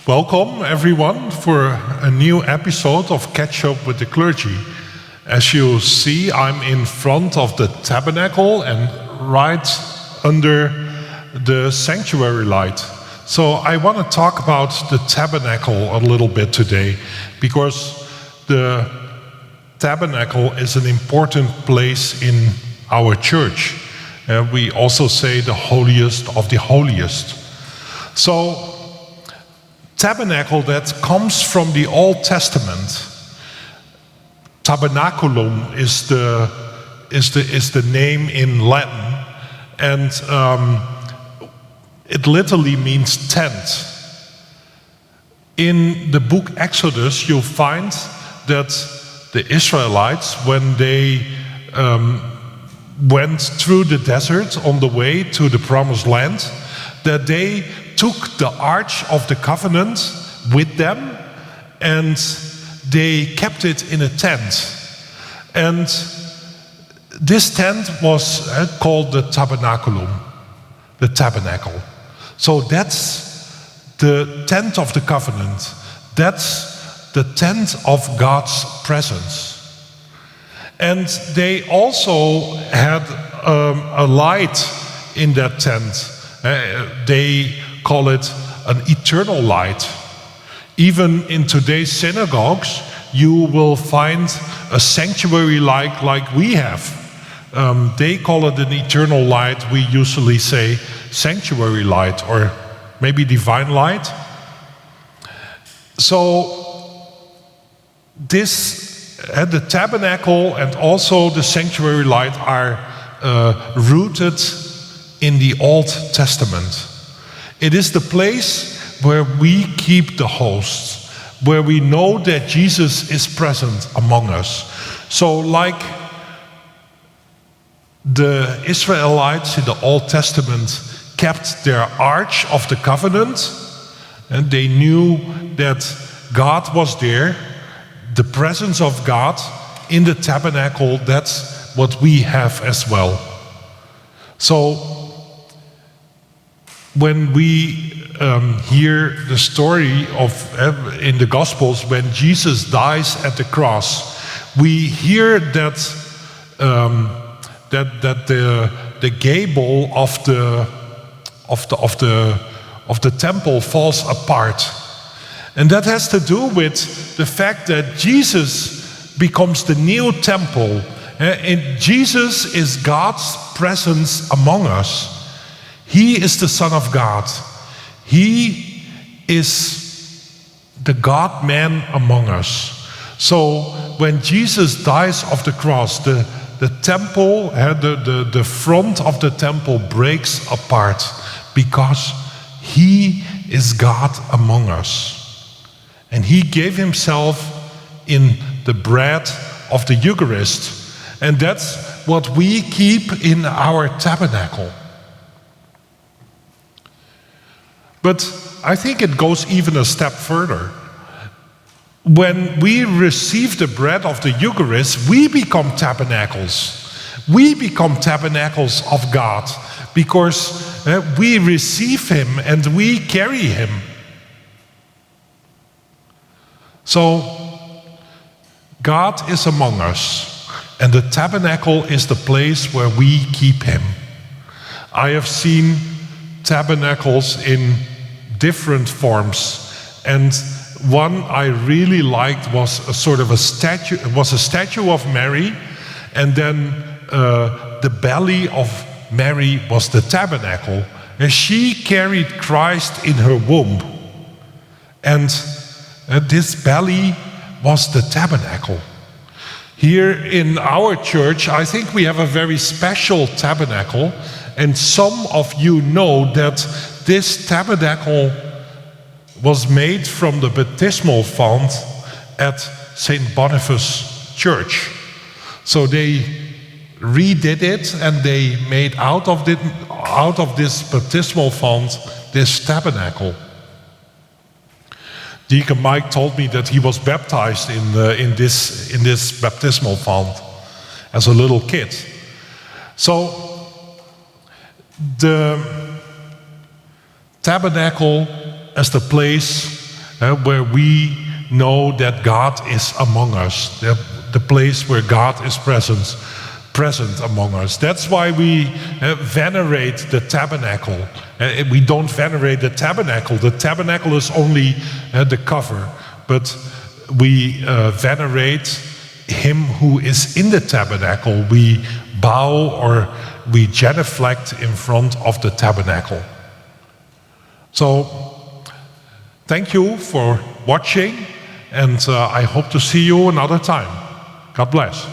Welcome everyone for a new episode of Catchup with the Clergy. As you see, I'm in front of the Tabernacle and right under the Sanctuary Light. So I want to talk about the Tabernacle a little bit today, because the Tabernacle is an important place in our church. We also say the holiest of the holiest. So Tabernacle, that comes from the Old Testament. Tabernaculum is the name in Latin, and it literally means tent. In the book Exodus, you'll find that the Israelites, when they went through the desert on the way to the Promised Land, that they took the Ark of the Covenant with them and they kept it in a tent. And this tent was called the Tabernaculum, the Tabernacle. So that's the tent of the covenant. That's the tent of God's presence. And they also had a light in that tent. They call it an eternal light. Even in today's synagogues, you will find a sanctuary light like we have. They call it an eternal light. We usually say sanctuary light, or maybe divine light. So this, the tabernacle and also the sanctuary light are rooted in the Old Testament. It is the place where we keep the hosts, where we know that Jesus is present among us. So like the Israelites in the Old Testament kept their Ark of the Covenant, and they knew that God was there, the presence of God in the tabernacle, that's what we have as well. So when we hear the story of in the Gospels when Jesus dies at the cross, we hear that the gable of the temple falls apart, and that has to do with the fact that Jesus becomes the new temple, and Jesus is God's presence among us. He is the Son of God. He is the God-man among us. So when Jesus dies of the cross, the temple, the front of the temple breaks apart, because He is God among us. And He gave Himself in the bread of the Eucharist. And that's what we keep in our tabernacle. But I think it goes even a step further. When we receive the bread of the Eucharist, we become tabernacles. We become tabernacles of God, because we receive Him and we carry Him. So God is among us, and the tabernacle is the place where we keep Him. I have seen tabernacles in different forms, and one I really liked was a sort of a statue. It was a statue of Mary, and then the belly of Mary was the tabernacle, and she carried Christ in her womb, and this belly was the tabernacle. Here in our church, I think we have a very special tabernacle, and some of you know that this tabernacle was made from the baptismal font at St. Boniface Church. So they redid it, and they made out of this baptismal font this tabernacle. Deacon Mike told me that he was baptized in this baptismal font as a little kid. So the tabernacle as the place where we know that God is among us, the place where God is present among us. That's why we venerate the tabernacle. We don't venerate the tabernacle. The tabernacle is only the cover, but we venerate him who is in the tabernacle. We bow or we genuflect in front of the tabernacle. So, thank you for watching, and I hope to see you another time. God bless.